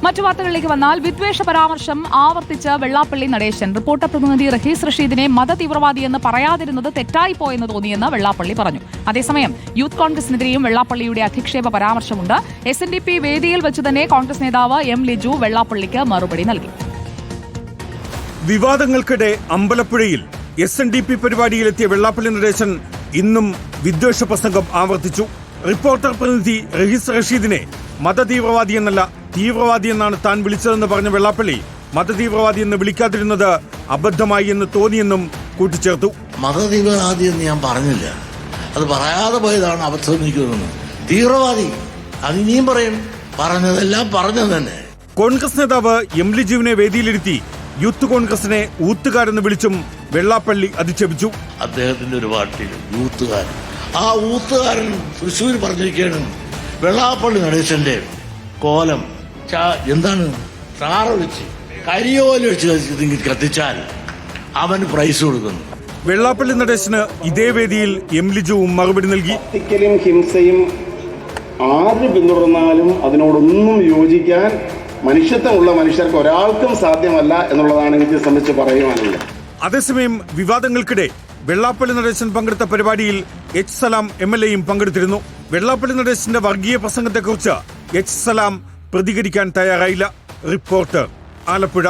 മറ്റു വാർത്തകളിലേക്ക് വന്നാൽ വിദ്വേഷ പരാമർശം ആവർത്തിച്ച് വെള്ളാപ്പള്ളി നടേശൻ. റിപ്പോർട്ടർ പ്രതിനിധി റഹീസ് റഷീദിനെ മതതീവ്രവാദിയെന്ന് പറയാതിരുന്നത് തെറ്റായിപ്പോയെന്ന് തോന്നിയെന്ന് വെള്ളാപ്പള്ളി പറഞ്ഞു. അതേസമയം യൂത്ത് കോൺഗ്രസിനെതിരെയും വെള്ളാപ്പള്ളിയുടെ അധിക്ഷേപ പരാമർശമുണ്ട്. SNDP വേദിയിൽ വെച്ച് തന്നെ കോൺഗ്രസ് നേതാവ് M. ലിജു വെള്ളാപ്പള്ളിക്ക് മറുപടി നൽകി. വിവാദങ്ങൾക്കിടെ അമ്പലപ്പുഴയിൽ SNDP പരിപാടിയിലെത്തിയ വെള്ളാപ്പള്ളി നടേശൻ ഇന്നും വിദ്വേഷ പ്രസംഗം ആവർത്തിച്ചു. റിപ്പോർട്ടർ പ്രതിനിധി റഹീസ് റഷീദിനെ മതതീവ്രവാദി എന്നല്ല തീവ്രവാദി എന്നാണ് താൻ വിളിച്ചതെന്ന് പറഞ്ഞ വെള്ളാപ്പള്ളി മതതീവ്രവാദി എന്ന് വിളിക്കാതിരുന്നത് അബദ്ധമായി എന്ന് തോന്നിയെന്നും കൂട്ടിച്ചേർത്തു. മതതീവ്രവാദി എന്ന് ഞാൻ പറഞ്ഞില്ല, അത് പറയാതെ പോയതാണ് അബദ്ധം. എനിക്ക് തോന്നുന്നു തീവ്രവാദി അത് ഇനിയും പറയും, പറഞ്ഞതെല്ലാം പറഞ്ഞത് തന്നെ. കോൺഗ്രസ് നേതാവ് M. ലിജുവിനെ വേദിയിലിരുത്തി യൂത്ത് കോൺഗ്രസിനെ ഊത്തുകാരെന്ന് വിളിച്ചും വെള്ളാപ്പള്ളി അധിക്ഷേപിച്ചു. അദ്ദേഹത്തിന്റെ ഒരു പാർട്ടിയിൽ യൂത്തുകാരൻ, ആ ഊത്തുകാരൻ തൃശ്ശൂർ പറഞ്ഞിരിക്കുകയാണ് വെള്ളാപ്പള്ളി നടേശന്റെ കോലം എന്താണ് ചാറൊഴിച്ച് കരിയോലൊഴിച്ച് കത്തിച്ചാൽ അവന് പ്രൈസ് കൊടുക്കുന്നു. വെള്ളാപ്പള്ളി നടേശന് ഇതേ വേദിയിൽ M. ലിജുവും മറുപടി നൽകി. കത്തിക്കലും ഹിംസയും ആര് പിന്തുടർന്നാലും അതിനോടൊന്നും യോജിക്കാൻ മനുഷ്യത്വമുള്ള മനുഷ്യർക്ക് ഒരാൾക്കും സാധ്യമല്ല എന്നുള്ളതാണ് എനിക്ക് സംബന്ധിച്ച് പറയുവാനുള്ളത്. അതേസമയം വിവാദങ്ങൾക്കിടെ വെള്ളാപ്പള്ളി നടേശൻ പങ്കെടുത്ത പരിപാടിയിൽ H. സലാം MLA-യും പങ്കെടുത്തിരുന്നു. വെള്ളാപ്പള്ളി നടേശന്റെ വർഗീയ പ്രസംഗത്തെക്കുറിച്ച് H. സലാം പ്രതികരിക്കാൻ തയ്യാറായില്ല. റിപ്പോർട്ടർ, ആലപ്പുഴ.